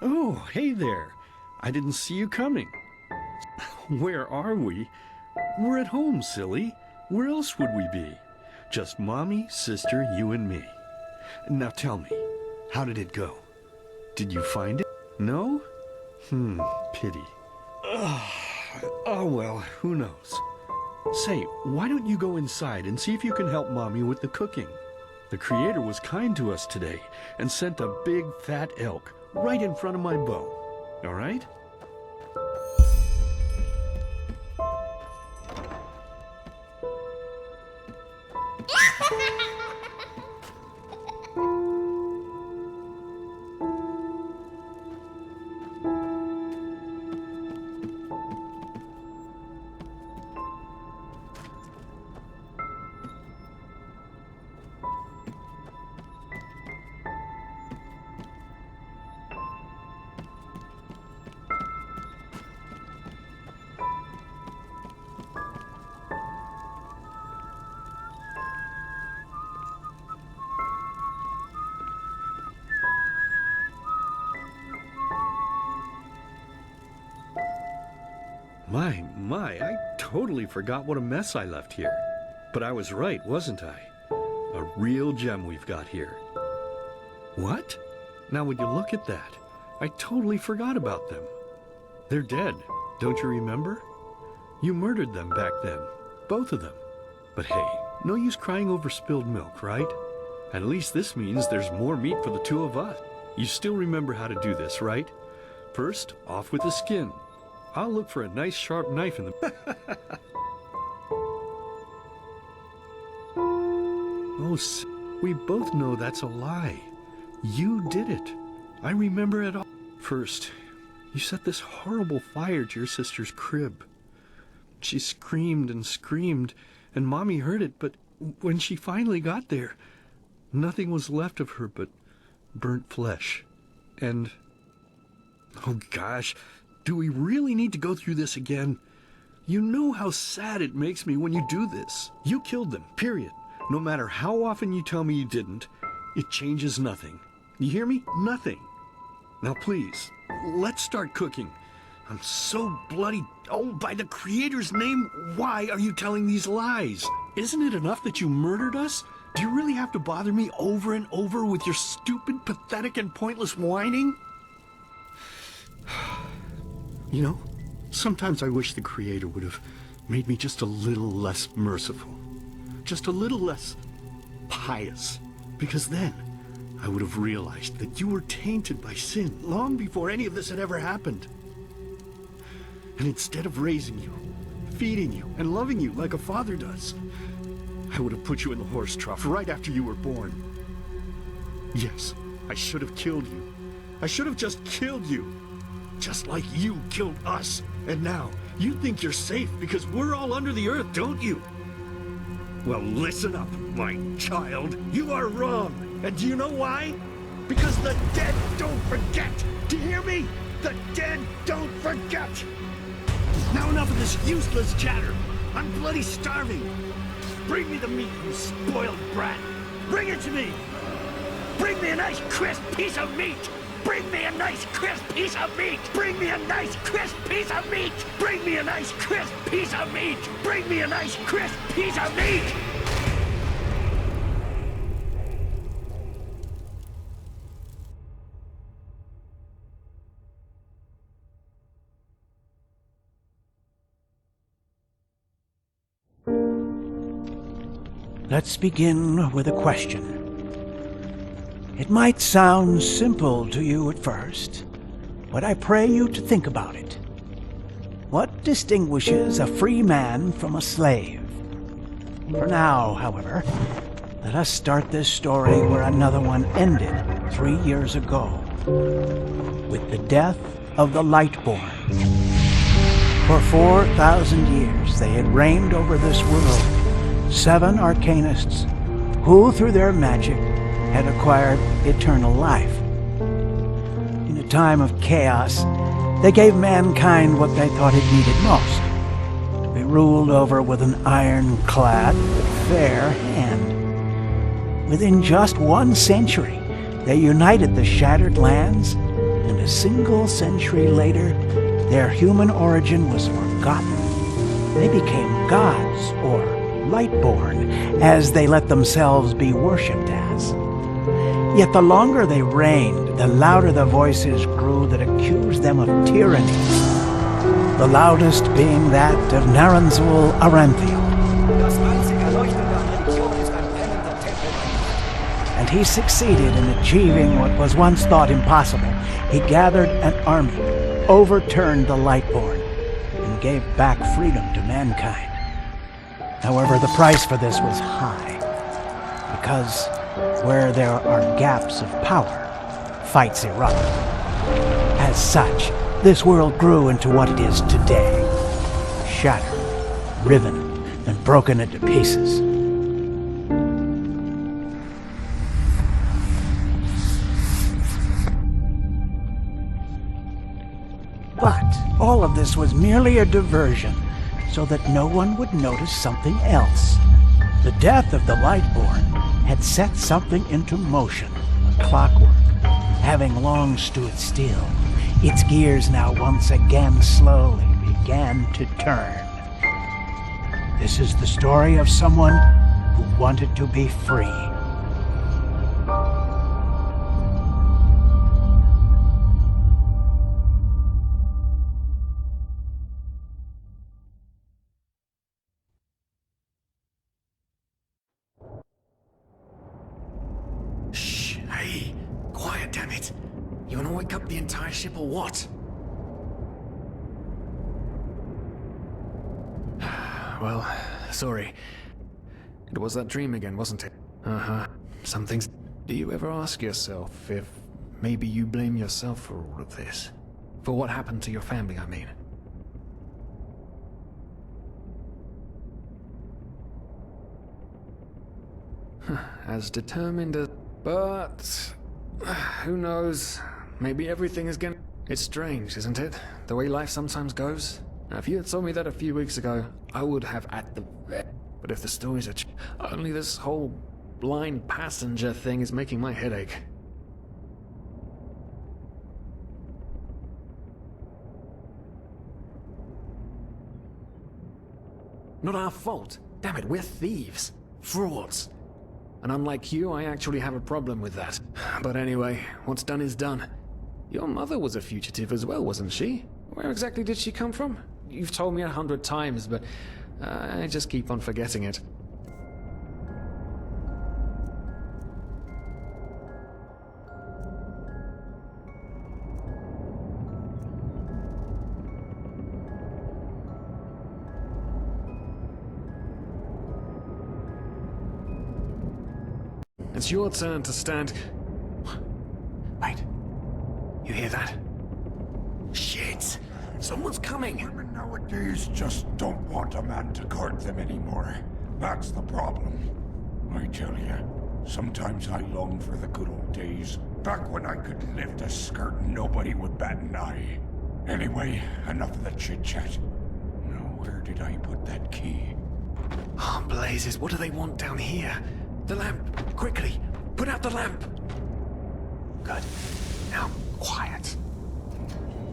Oh, hey there. I didn't see you coming. Where are we? We're at home, silly. Where else would we be? Just Mommy, sister, you and me. Now tell me, how did it go? Did you find it? No? Pity. Oh well, who knows? Say, why don't you go inside and see if you can help Mommy with the cooking? The Creator was kind to us today and sent a big fat elk right in front of my bow. All right? My, I totally forgot what a mess I left here. But I was right, wasn't I? A real gem we've got here. What? Now would you look at that? I totally forgot about them. They're dead, don't you remember? You murdered them back then, both of them. But hey, no use crying over spilled milk, right? At least this means there's more meat for the two of us. You still remember how to do this, right? First, off with the skin. I'll look for a nice sharp knife in the... Oh, we both know that's a lie. You did it. I remember it all. First, you set this horrible fire to your sister's crib. She screamed and screamed, and Mommy heard it, but when she finally got there, nothing was left of her but burnt flesh. And... oh gosh... do we really need to go through this again? You know how sad it makes me when you do this. You killed them, period. No matter how often you tell me you didn't, it changes nothing. You hear me? Nothing. Now please, let's start cooking. I'm so bloody... oh, by the Creator's name, why are you telling these lies? Isn't it enough that you murdered us? Do you really have to bother me over and over with your stupid, pathetic, and pointless whining? You know, sometimes I wish the Creator would have made me just a little less merciful. Just a little less pious. Because then I would have realized that you were tainted by sin long before any of this had ever happened. And instead of raising you, feeding you, and loving you like a father does, I would have put you in the horse trough right after you were born. Yes, I should have killed you. I should have just killed you. Just like you killed us. And now, you think you're safe because we're all under the earth, don't you? Well, listen up, my child. You are wrong. And do you know why? Because the dead don't forget. Do you hear me? The dead don't forget. Now enough of this useless chatter. I'm bloody starving. Bring me the meat, you spoiled brat. Bring it to me. Bring me a nice crisp piece of meat. Bring me a nice crisp piece of meat! Bring me a nice crisp piece of meat! Bring me a nice crisp piece of meat! Bring me a nice crisp piece of meat! Let's begin with a question. It might sound simple to you at first, but I pray you to think about it. What distinguishes a free man from a slave? For now, however, let us start this story where another one ended 3 years ago, with the death of the Lightborn. For 4,000 years they had reigned over this world, 7 arcanists who, through their magic, had acquired eternal life. In a time of chaos, they gave mankind what they thought it needed most, to be ruled over with an ironclad but fair hand. Within just 1 century, they united the shattered lands and a single century later, their human origin was forgotten. They became gods, or Lightborn, as they let themselves be worshipped as. Yet the longer they reigned, the louder the voices grew that accused them of tyranny. The loudest being that of Naranzul Aranthiel. And he succeeded in achieving what was once thought impossible. He gathered an army, overturned the Lightborn, and gave back freedom to mankind. However, the price for this was high, because where there are gaps of power, fights erupt. As such, this world grew into what it is today, shattered, riven, and broken into pieces. But all of this was merely a diversion, so that no one would notice something else. The death of the Lightborn had set something into motion, clockwork, having long stood still. Its gears now once again slowly began to turn. This is the story of someone who wanted to be free. Shh, hey, quiet, damn it. You wanna wake up the entire ship or what? Well, sorry. It was that dream again, wasn't it? Uh-huh. Some things... Do you ever ask yourself if maybe you blame yourself for all of this? For what happened to your family, I mean? As determined as... But... who knows? Maybe everything is getting... It's strange, isn't it? The way life sometimes goes? Now, if you had told me that a few weeks ago, I would have at the... But if the stories are... Only this whole blind passenger thing is making my head ache. Not our fault. Damn it, we're thieves. Frauds. And unlike you, I actually have a problem with that. But anyway, what's done is done. Your mother was a fugitive as well, wasn't she? Where exactly did she come from? You've told me 100 times, but I just keep on forgetting it. It's your turn to stand... Wait. You hear that? Shit! Someone's coming! Women nowadays just don't want a man to guard them anymore. That's the problem. I tell you, sometimes I long for the good old days, back when I could lift a skirt and nobody would bat an eye. Anyway, enough of the chit-chat. Now, where did I put that key? Oh, blazes, what do they want down here? The lamp! Quickly! Put out the lamp! Good. Now, quiet.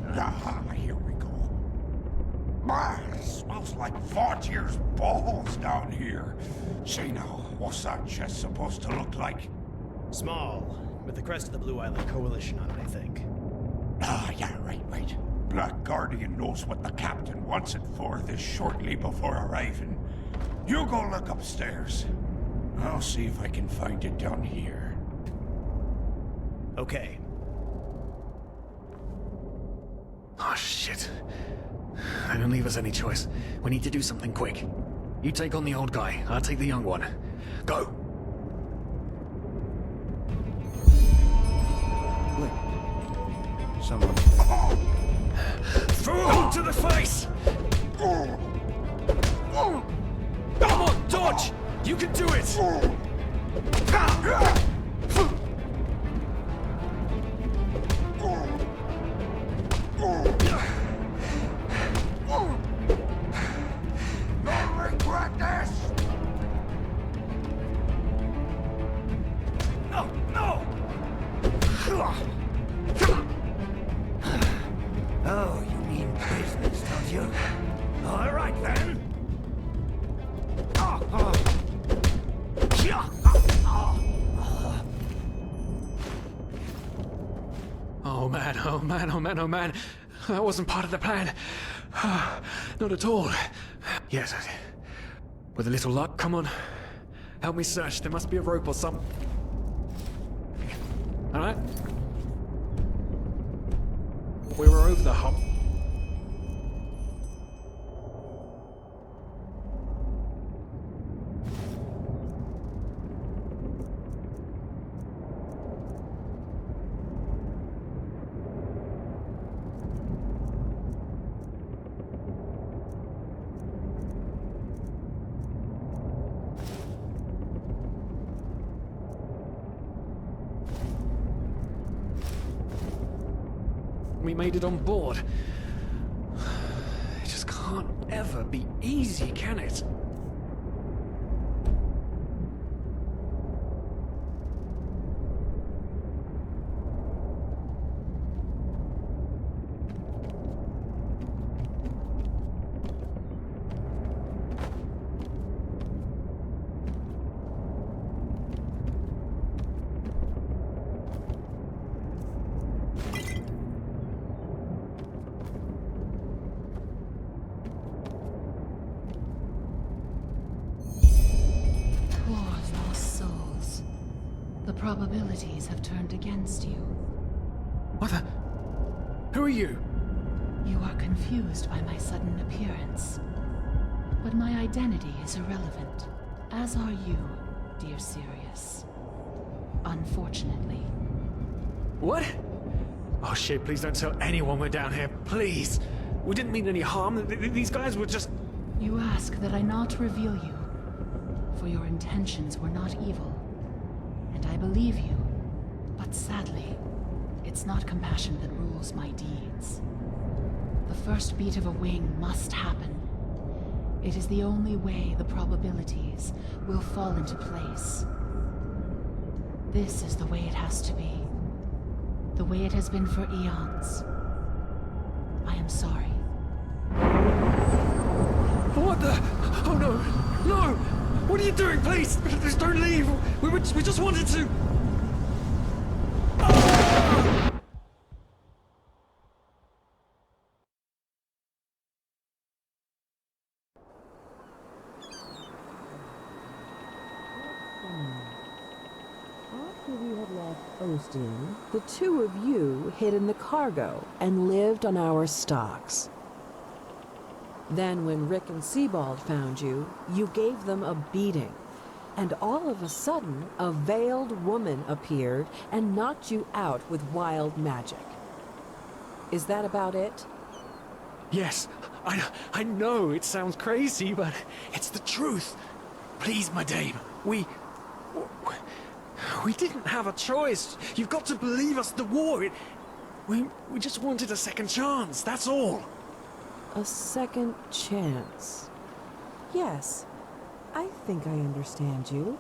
Ah, here we go. Ah, it smells like Vaughtier's balls down here. Say now, what's that chest supposed to look like? Small, with the crest of the Blue Island Coalition on it, I think. Ah, yeah, right. Black Guardian knows what the captain wants it for this shortly before arriving. You go look upstairs. I'll see if I can find it down here. Okay. Oh, shit. They don't leave us any choice. We need to do something quick. You take on the old guy, I'll take the young one. Go! Wait. Someone... Throw him to the face! Come on, dodge! You can do it! Don't regret this! No! Oh man, oh man, oh man, oh man. That wasn't part of the plan. Not at all. Yes, with a little luck, come on. Help me search, there must be a rope or some... Alright. We were over the hump. We made it on board. It just can't ever be easy, can it? The probabilities have turned against you. What the... Who are you? You are confused by my sudden appearance. But my identity is irrelevant, as are you, dear Sirius. Unfortunately. What? Oh shit, please don't tell anyone we're down here, please. We didn't mean any harm. These guys were just... You ask that I not reveal you, for your intentions were not evil. And I believe you, but sadly, it's not compassion that rules my deeds. The first beat of a wing must happen. It is the only way the probabilities will fall into place. This is the way it has to be. The way it has been for eons. I am sorry. What the... Oh no! No! What are you doing, please? Please don't leave! We just wanted to... After we had left Osteen, the two of you hid in the cargo and lived on our stocks. Then when Rick and Sebald found you, you gave them a beating. And all of a sudden, a veiled woman appeared and knocked you out with wild magic. Is that about it? Yes, I know it sounds crazy, but it's the truth. Please, my dame, we didn't have a choice. You've got to believe us, the war, we just wanted a second chance, that's all. A second chance. Yes, I think I understand you.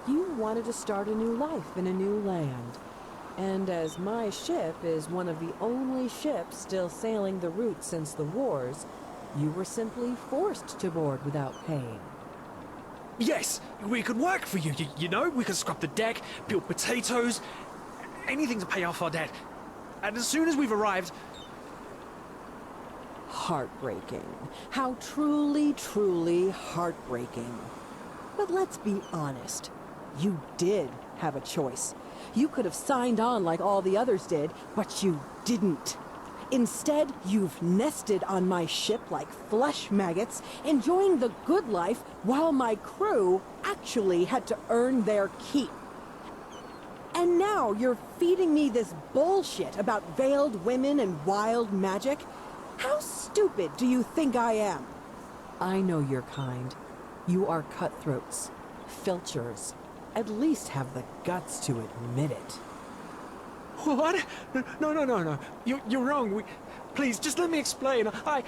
You wanted to start a new life in a new land. And as my ship is one of the only ships still sailing the route since the wars, you were simply forced to board without paying. Yes, we could work for you, you know? We could scrub the deck, peel potatoes, anything to pay off our debt. And as soon as we've arrived... Heartbreaking. How truly, truly heartbreaking. But let's be honest. You did have a choice. You could have signed on like all the others did, but you didn't. Instead, you've nested on my ship like flesh maggots, enjoying the good life while my crew actually had to earn their keep. And now you're feeding me this bullshit about veiled women and wild magic? How stupid do you think I am? I know your kind. You are cutthroats, filchers. At least have the guts to admit it. What? No. You're wrong. Please, just let me explain. I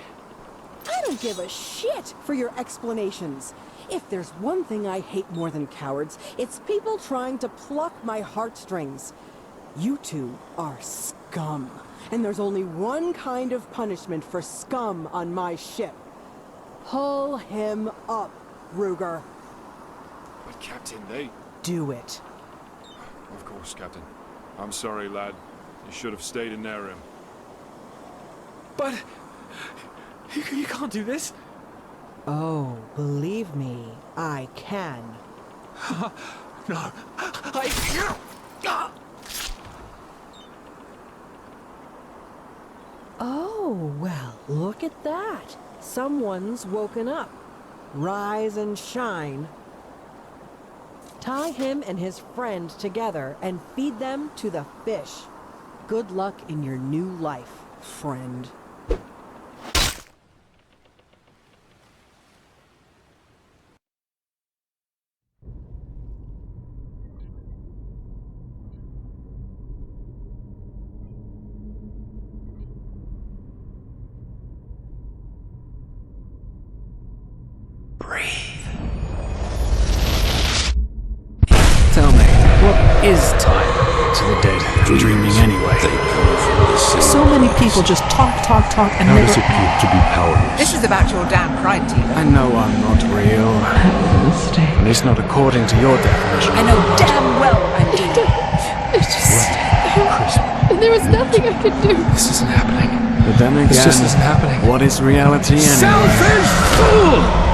don't give a shit for your explanations. If there's one thing I hate more than cowards, it's people trying to pluck my heartstrings. You two are scum. And there's only one kind of punishment for scum on my ship. Pull him up, Ruger. But Captain, they... Do it. Of course, Captain. I'm sorry, lad. You should have stayed in Nerim. But... You can't do this. Oh, believe me, I can. No. Oh, well, look at that. Someone's woken up. Rise and shine. Tie him and his friend together and feed them to the fish. Good luck in your new life, friend. Tell me, what is time to the dead? Dreaming anyway. So many people just talk, and How never does it feel to be powerless? This is about your damn pride, Tina. I know I'm not real. At least not according to your definition. I know damn well I'm doing. There was nothing I could do. This isn't happening. But then again, This just isn't happening. what is reality anyway? Selfish fool!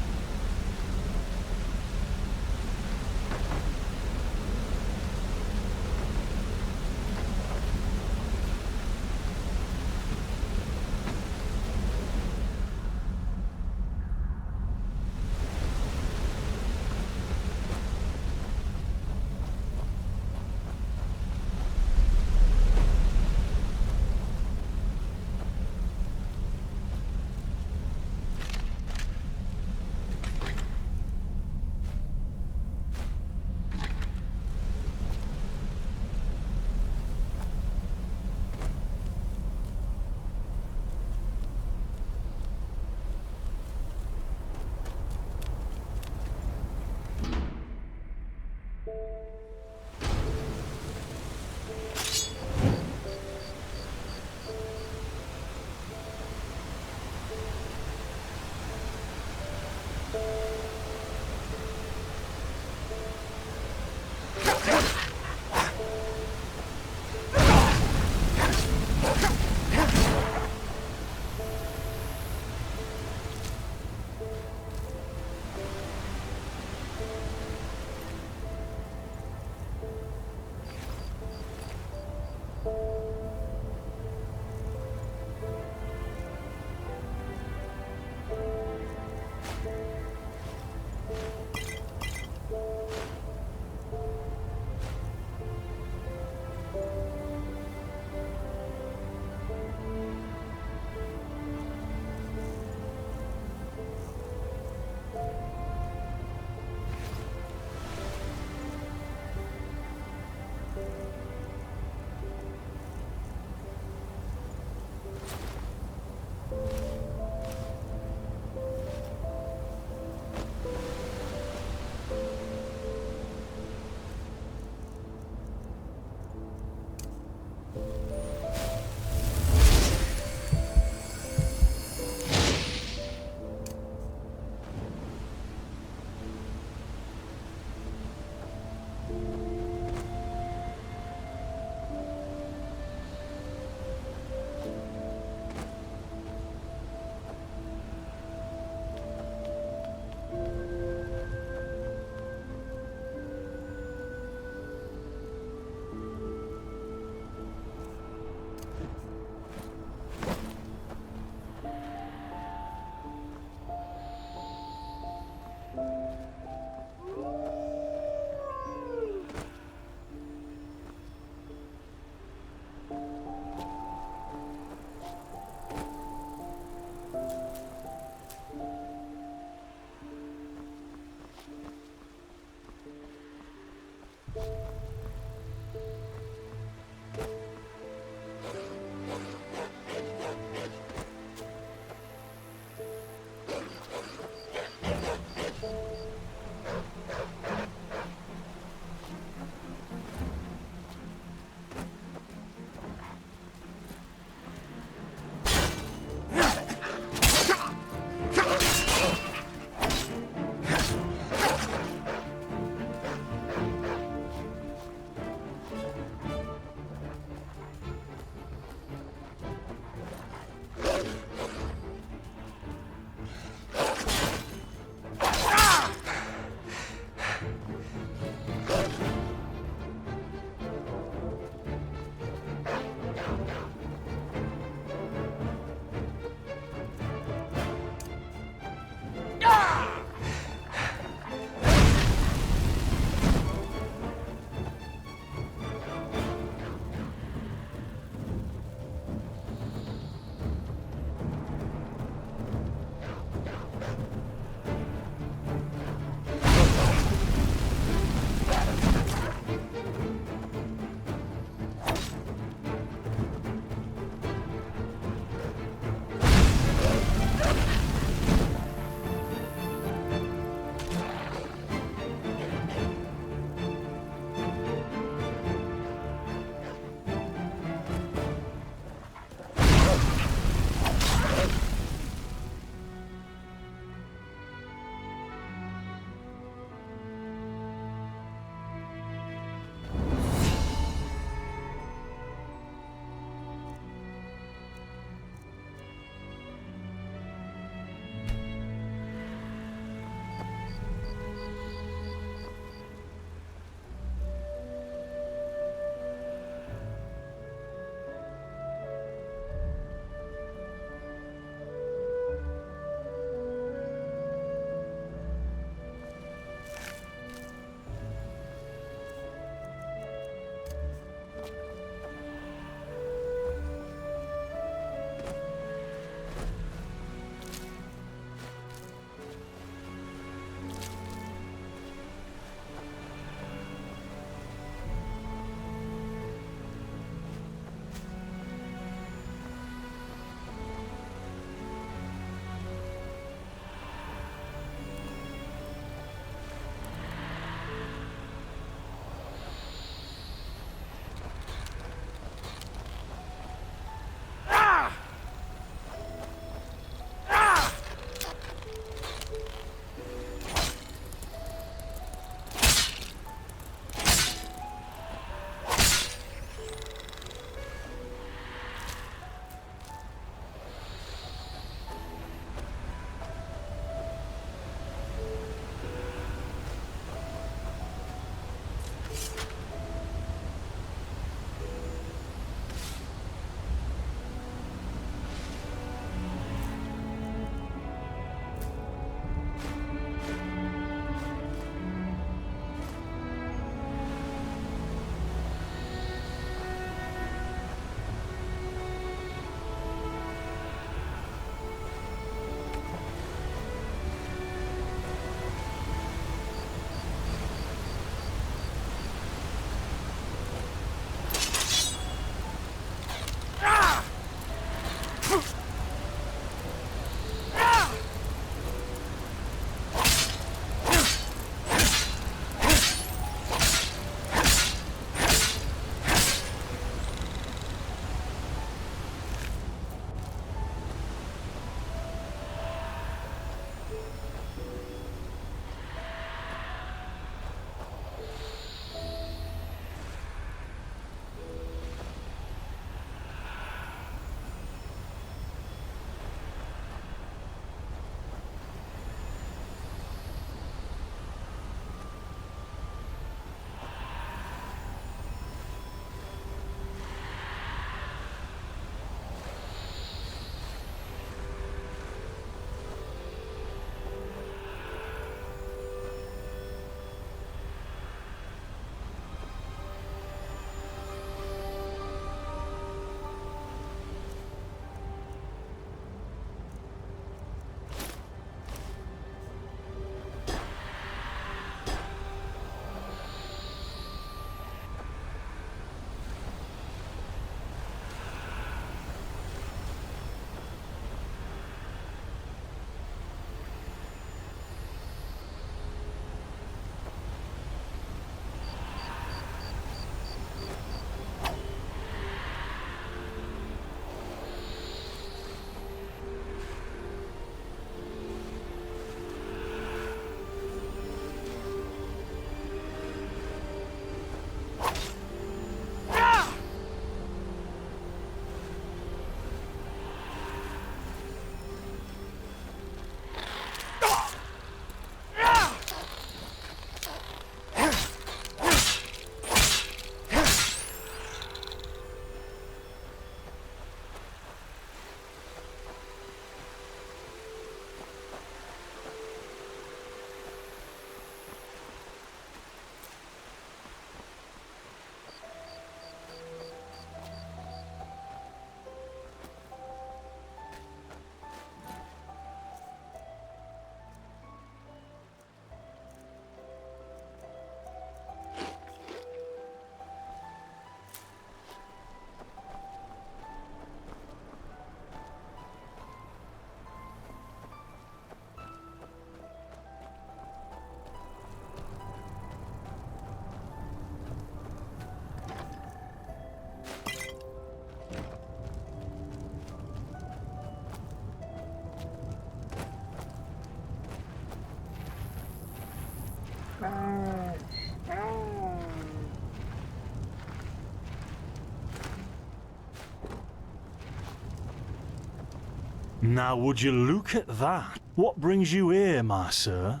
Now would you look at that? What brings you here, my sir?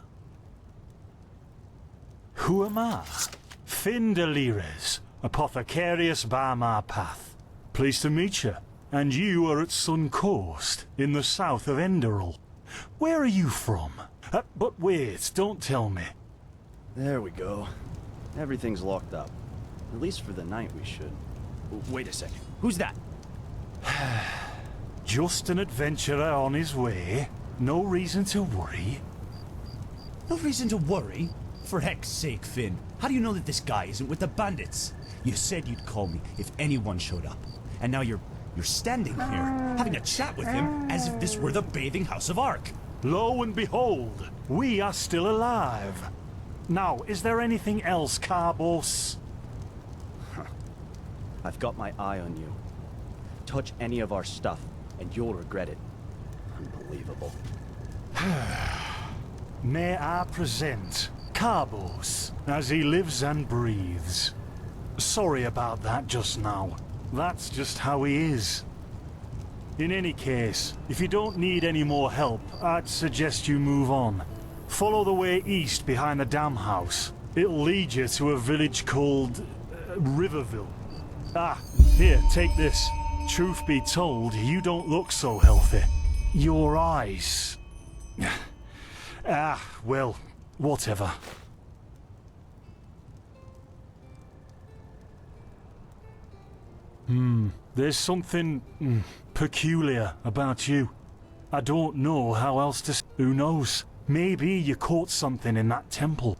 Who am I? Finn de Lires, apothecarius by my path. Pleased to meet you. And you are at Sun Coast, in the south of Enderal. Where are you from? But wait, don't tell me. There we go. Everything's locked up. At least for the night we should. Wait a second. Who's that? Just an adventurer on his way. No reason to worry. No reason to worry? For heck's sake, Finn. How do you know that this guy isn't with the bandits? You said you'd call me if anyone showed up. And now you're standing here, having a chat with him as if this were the bathing house of Ark. Lo and behold, we are still alive. Now, is there anything else, Carbos? I've got my eye on you. Touch any of our stuff, and you'll regret it. Unbelievable. May I present Carbos, as he lives and breathes. Sorry about that just now. That's just how he is. In any case, if you don't need any more help, I'd suggest you move on. Follow the way east behind the dam house. It'll lead you to a village called Riverville. Ah, here, take this. Truth be told, you don't look so healthy. Your eyes... well, whatever. There's something peculiar about you. I don't know how else to... Who knows? Maybe you caught something in that temple.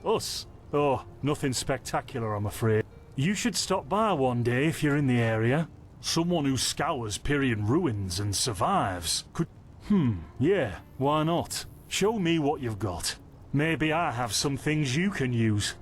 Us? Oh, nothing spectacular, I'm afraid. You should stop by one day if you're in the area. Someone who scours Pyrian ruins and survives could... yeah, why not? Show me what you've got. Maybe I have some things you can use.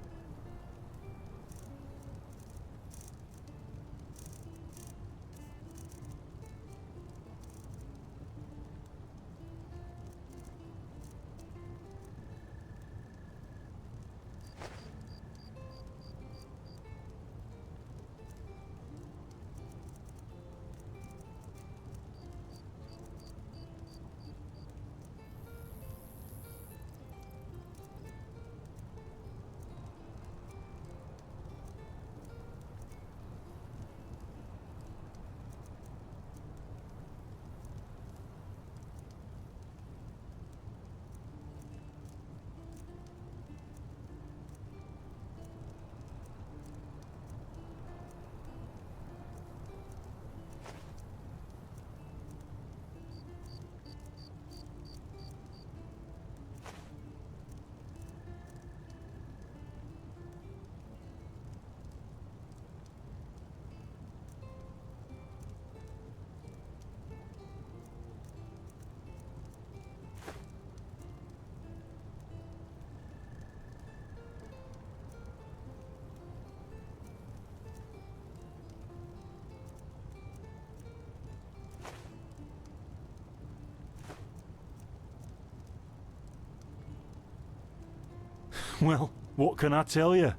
Well, what can I tell you?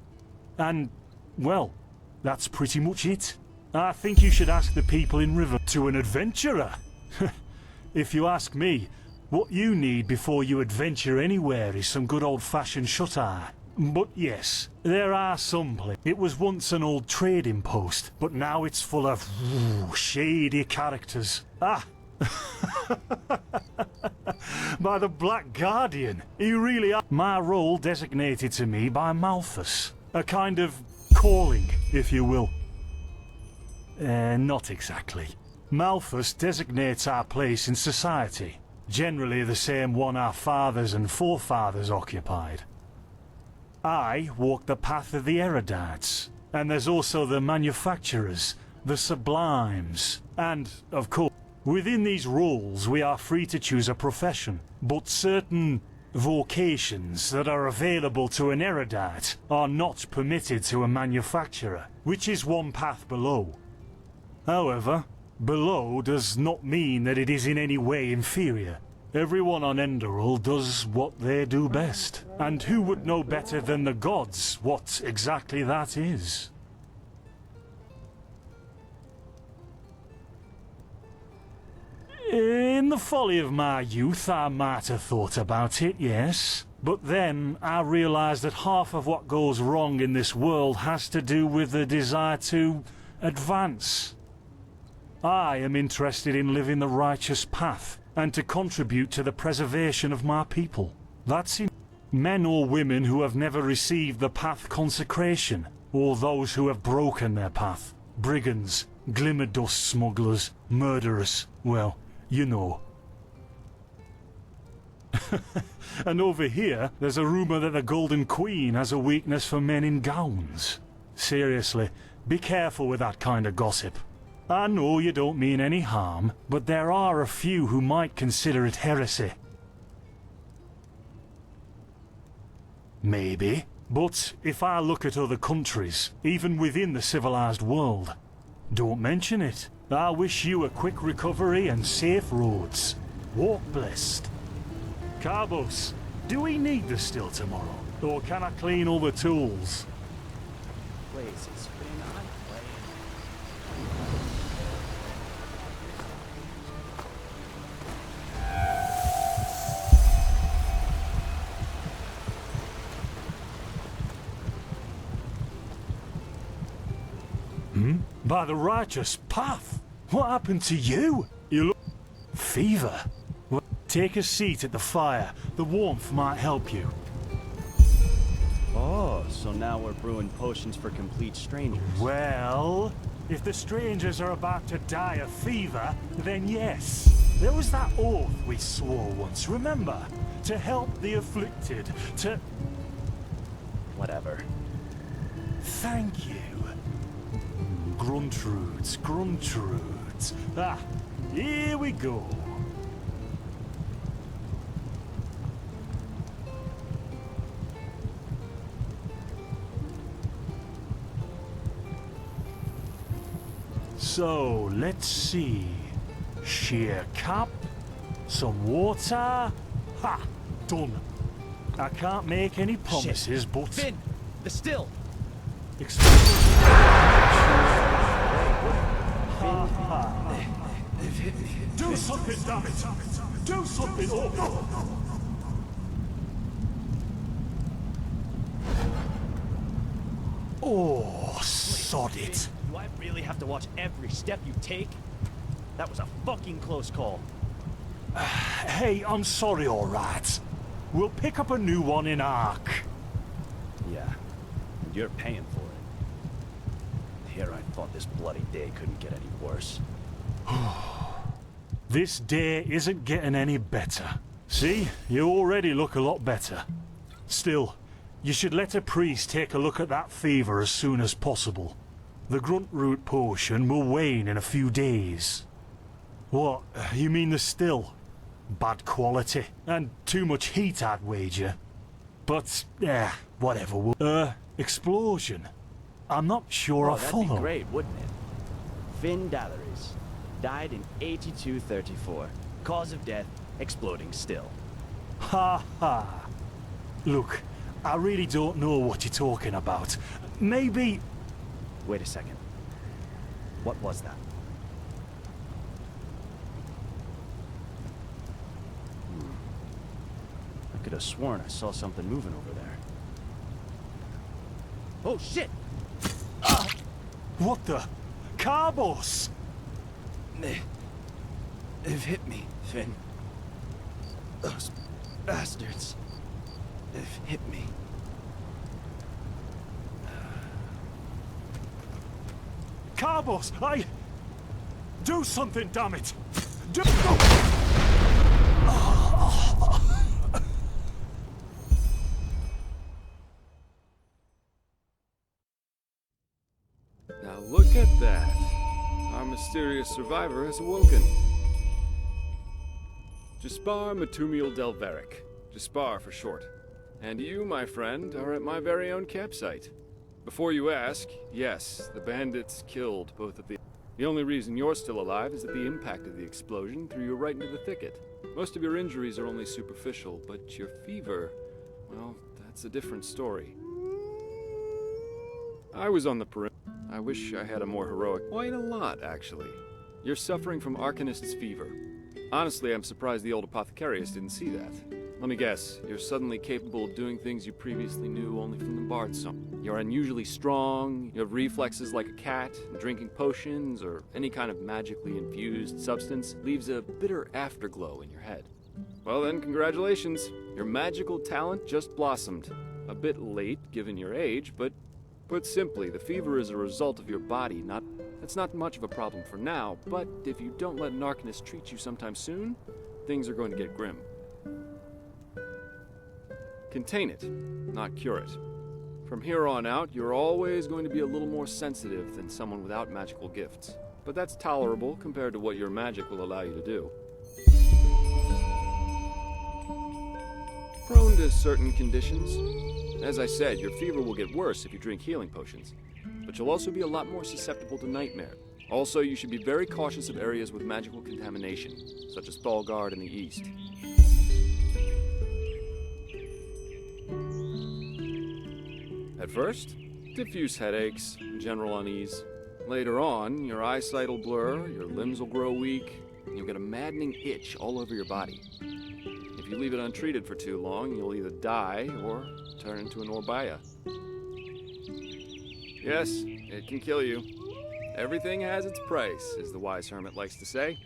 And, well, that's pretty much it. I think you should ask the people in River to an adventurer. If you ask me, what you need before you adventure anywhere is some good old-fashioned shut-eye. But yes, there are some places. It was once an old trading post, but now it's full of shady characters. Ah! By the Black Guardian, you really are. My role designated to me by Malthus. A kind of calling, if you will. Not exactly. Malthus designates our place in society. Generally the same one our fathers and forefathers occupied. I walk the path of the erudites. And there's also the manufacturers, the sublimes, and, of course, within these roles, we are free to choose a profession, but certain vocations that are available to an erudite are not permitted to a manufacturer, which is one path below. However, below does not mean that it is in any way inferior. Everyone on Enderal does what they do best, and who would know better than the gods what exactly that is? In the folly of my youth, I might have thought about it, yes. But then I realised that half of what goes wrong in this world has to do with the desire to advance. I am interested in living the righteous path and to contribute to the preservation of my people. That's in men or women who have never received the path consecration, or those who have broken their path. Brigands, glimmer dust smugglers, murderers, well, you know. And over here, there's a rumour that the Golden Queen has a weakness for men in gowns. Seriously, be careful with that kind of gossip. I know you don't mean any harm, but there are a few who might consider it heresy. Maybe. But if I look at other countries, even within the civilized world, don't mention it. I wish you a quick recovery and safe roads. Walk blessed. Carbos, do we need the still tomorrow? Or can I clean all the tools? Places, Finn, I'm By the righteous path? What happened to you? You look... Fever? Well, take a seat at the fire. The warmth might help you. Oh, so now we're brewing potions for complete strangers. Well, if the strangers are about to die of fever, then yes. There was that oath we swore once, remember? To help the afflicted, to... Whatever. Thank you. Gruntrudes, Gruntrudes. Ah, here we go. So, let's see. Sheer cap, some water. Ha! Done. I can't make any promises, Shit. but... Finn! The still! Do something, damn it! Do something! Oh, sod it! Do I really have to watch every step you take? That was a fucking close call. Hey, I'm sorry, alright. We'll pick up a new one in Ark. Yeah, and you're paying for it. Here I thought this bloody day couldn't get any worse. This day isn't getting any better. See, you already look a lot better. Still, you should let a priest take a look at that fever as soon as possible. The grunt root potion will wane in a few days. What, you mean the still? Bad quality, and too much heat, I'd wager. But, whatever. Explosion. I'm not sure I follow. That'd be great, wouldn't it? Finn Dalleries. Died in 8234. Cause of death, exploding still. Ha ha. Look, I really don't know what you're talking about. Maybe... Wait a second. What was that? I could have sworn I saw something moving over there. Oh shit! What the? Carbos! They've hit me, Finn. Those bastards. They've hit me. Carbos, do something, damn it! Now look at that. Our mysterious survivor has awoken. Jaspar Matumiel Delveric. Jaspar for short. And you, my friend, are at my very own campsite. Before you ask, yes, the bandits killed both of the... The only reason you're still alive is that the impact of the explosion threw you right into the thicket. Most of your injuries are only superficial, but your fever... well, that's a different story. I was on the perimeter. I wish I had a more heroic... Quite a lot, actually. You're suffering from Arcanist's fever. Honestly, I'm surprised the old apothecarius didn't see that. Let me guess, you're suddenly capable of doing things you previously knew only from the Bard's Song. You're unusually strong, you have reflexes like a cat, and drinking potions or any kind of magically infused substance leaves a bitter afterglow in your head. Well then, congratulations. Your magical talent just blossomed. A bit late, given your age, but put simply, the fever is a result of your body, It's not much of a problem for now, but if you don't let an Arcanist treat you sometime soon, things are going to get grim. Contain it, not cure it. From here on out, you're always going to be a little more sensitive than someone without magical gifts. But that's tolerable compared to what your magic will allow you to do. Prone to certain conditions. As I said, your fever will get worse if you drink healing potions, but you'll also be a lot more susceptible to nightmare. Also, you should be very cautious of areas with magical contamination, such as Thalgard in the east. At first, diffuse headaches, general unease. Later on, your eyesight will blur, your limbs will grow weak, and you'll get a maddening itch all over your body. If you leave it untreated for too long, you'll either die or turn into an Orbaya. Yes, it can kill you. Everything has its price, as the wise hermit likes to say.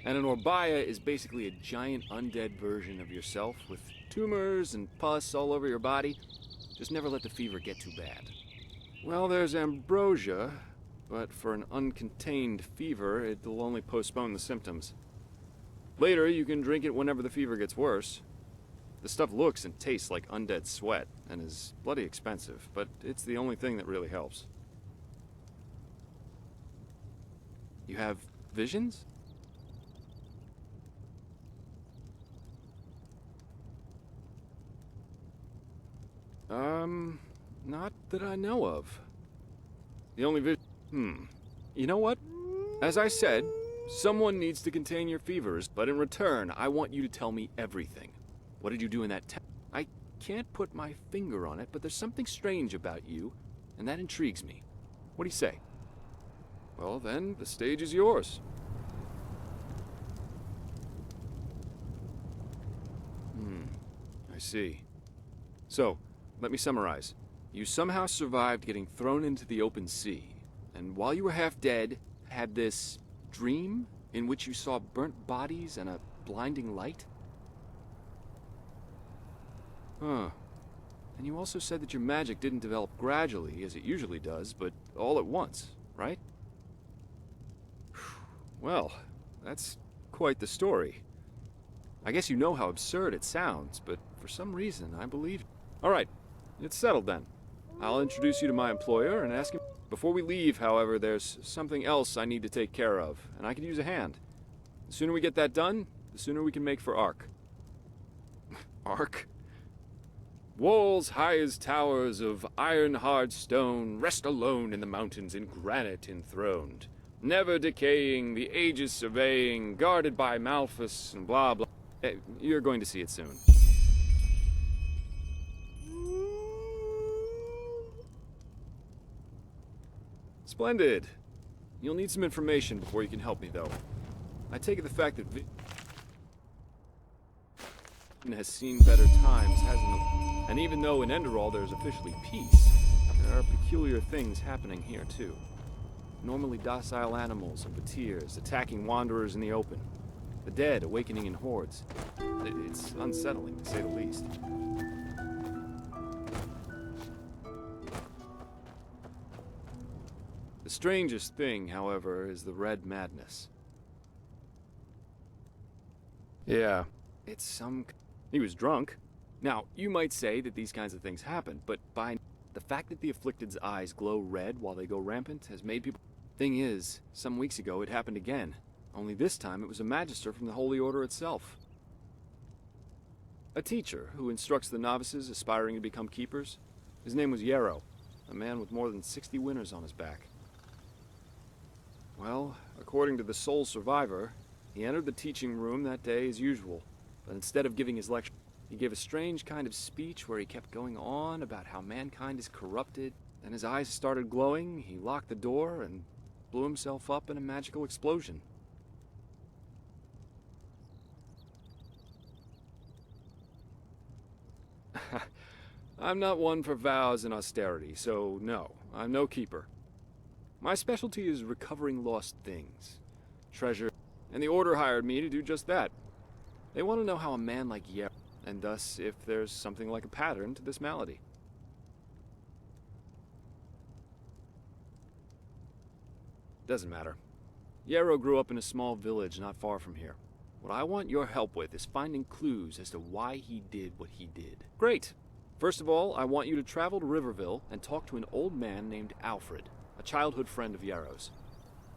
And an Orbaya is basically a giant undead version of yourself with tumors and pus all over your body. Just never let the fever get too bad. Well, there's ambrosia, but for an uncontained fever, it'll only postpone the symptoms. Later, you can drink it whenever the fever gets worse. The stuff looks and tastes like undead sweat, and is bloody expensive, but it's the only thing that really helps. You have visions? Not that I know of. The only You know what? As I said, someone needs to contain your fevers, but in return, I want you to tell me everything. What did you do in that I can't put my finger on it, but there's something strange about you, and that intrigues me. What do you say? Well then, the stage is yours. I see. So, let me summarize. You somehow survived getting thrown into the open sea, and while you were half dead, had this dream in which you saw burnt bodies and a blinding light? Huh. And you also said that your magic didn't develop gradually, as it usually does, but all at once, right? Well, that's quite the story. I guess you know how absurd it sounds, but for some reason, I believe it. All right, it's settled then. I'll introduce you to my employer and ask him. Before we leave, however, there's something else I need to take care of, and I could use a hand. The sooner we get that done, the sooner we can make for Ark. Ark? Walls high as towers of iron-hard stone rest alone in the mountains in granite enthroned, never decaying, the ages surveying, guarded by Malphus and blah blah. You're going to see it soon. Splendid. You'll need some information before you can help me, though. I take it the fact that has seen better times, hasn't it? And even though in Enderal there's officially peace, there are peculiar things happening here, too. Normally docile animals and Batirs attacking wanderers in the open. The dead awakening in hordes. It's unsettling, to say the least. The strangest thing, however, is the Red Madness. Yeah, it's some... He was drunk. Now, you might say that these kinds of things happen, but by the fact that the afflicted's eyes glow red while they go rampant has made people... Thing is, some weeks ago it happened again. Only this time it was a magister from the Holy Order itself. A teacher who instructs the novices aspiring to become keepers. His name was Yarrow, a man with more than 60 winners on his back. Well, according to the sole survivor, he entered the teaching room that day as usual, but instead of giving his lecture, he gave a strange kind of speech where he kept going on about how mankind is corrupted. Then his eyes started glowing, he locked the door, and blew himself up in a magical explosion. I'm not one for vows and austerity, so no, I'm no keeper. My specialty is recovering lost things, treasure, and the Order hired me to do just that. They want to know how a man like Yarrow, and thus if there's something like a pattern to this malady. Doesn't matter. Yarrow grew up in a small village not far from here. What I want your help with is finding clues as to why he did what he did. Great! First of all, I want you to travel to Riverville and talk to an old man named Alfred, a childhood friend of Yarrow's.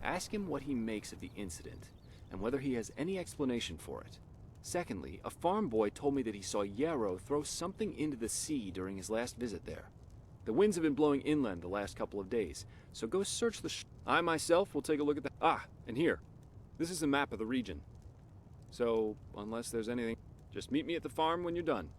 Ask him what he makes of the incident, and whether he has any explanation for it. Secondly, a farm boy told me that he saw Yarrow throw something into the sea during his last visit there. The winds have been blowing inland the last couple of days, so go search the I myself will take a look at that. Ah, and here. This is a map of the region. So, unless there's anything, just meet me at the farm when you're done.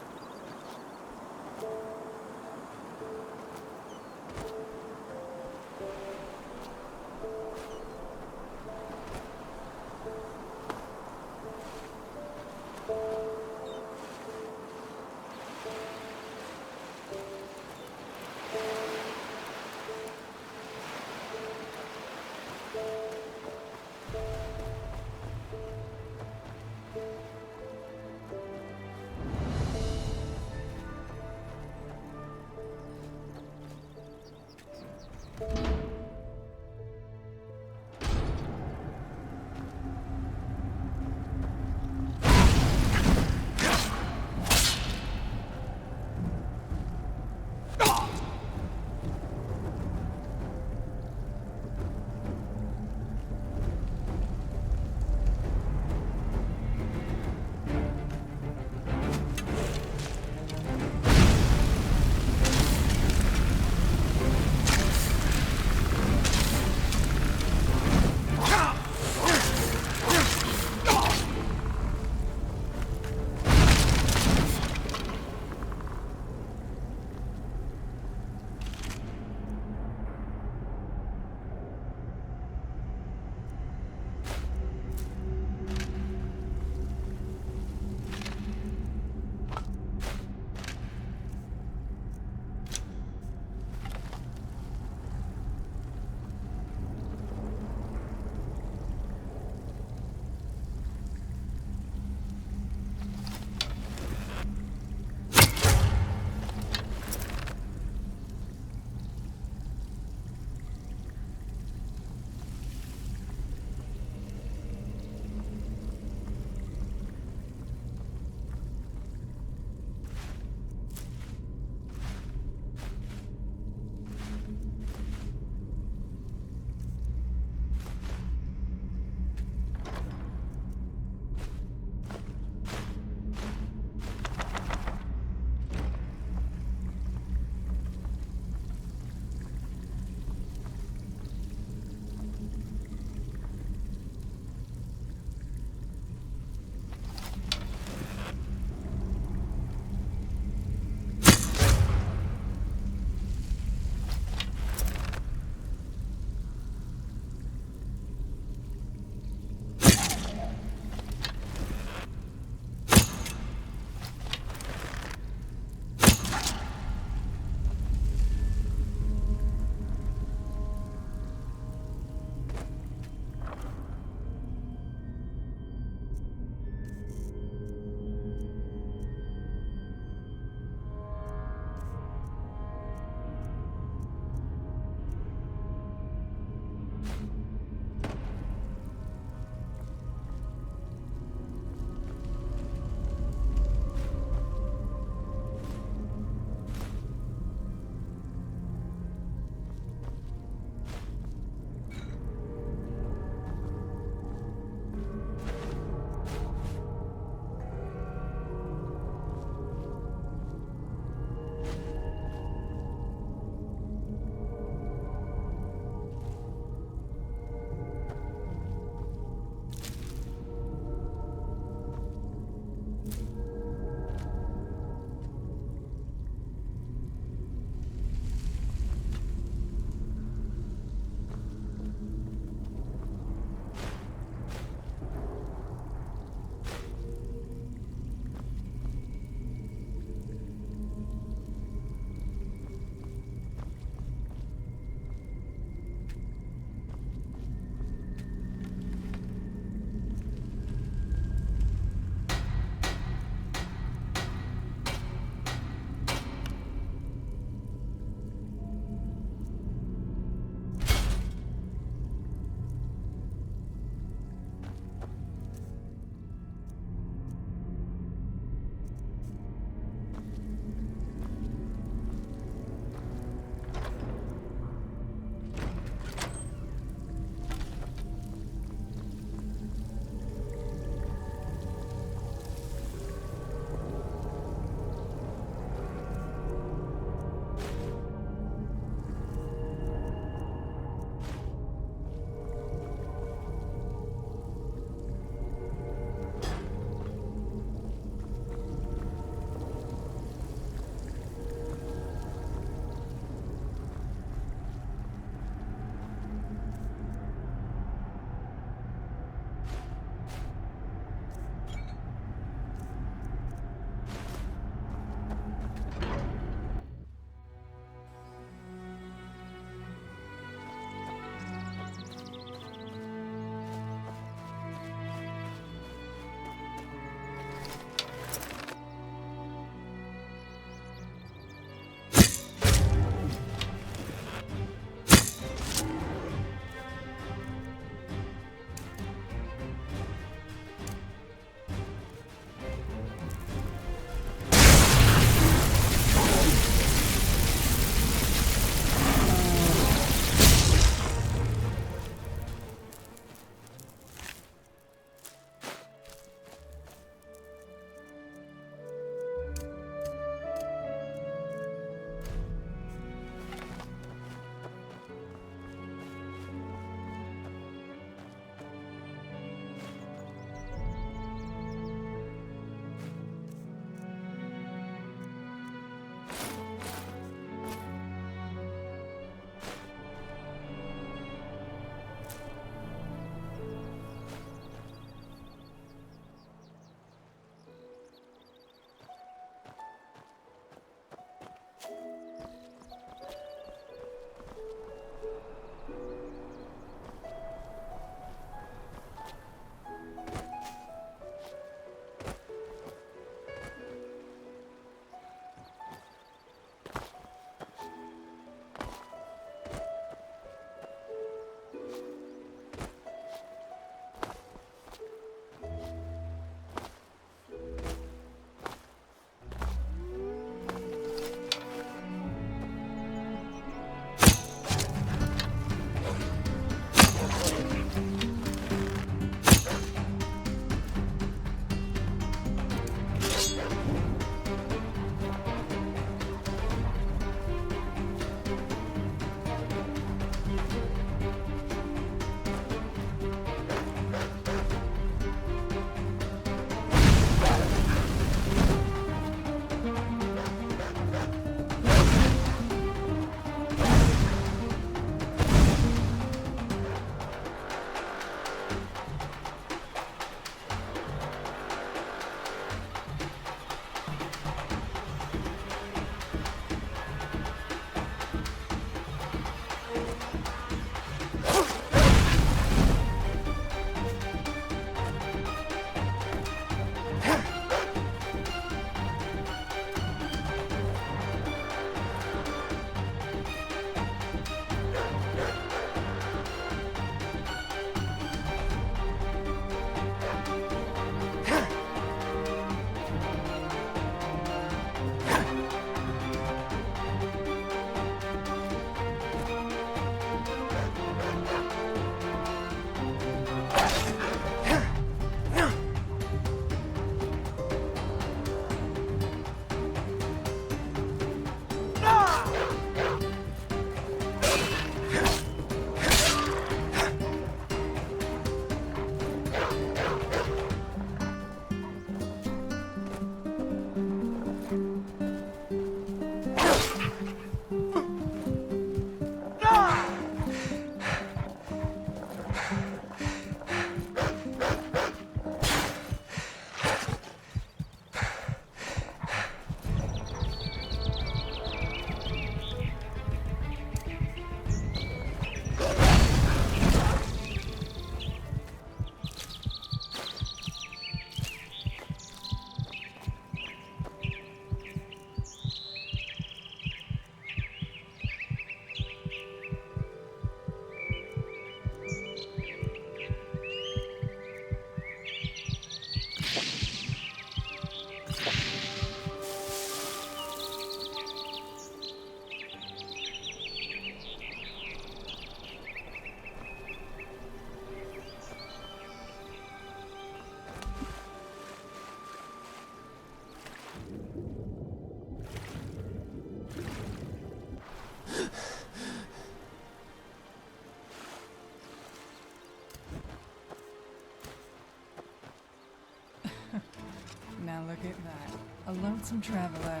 Now look at that. A lonesome traveler.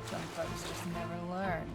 Some folks just never learn.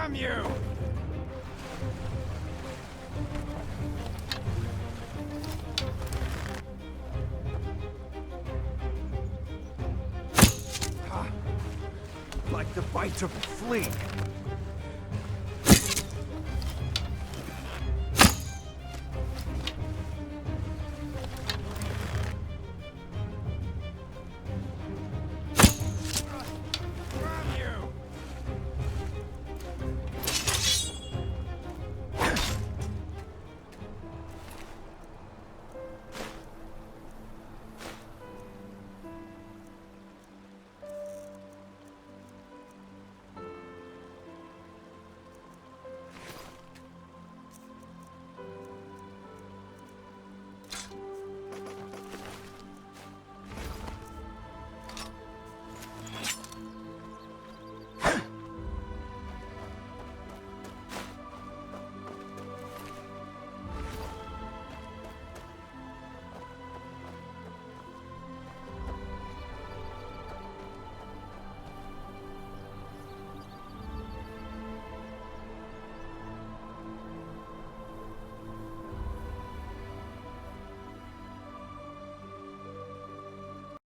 Damn you! Like the bite of a flea.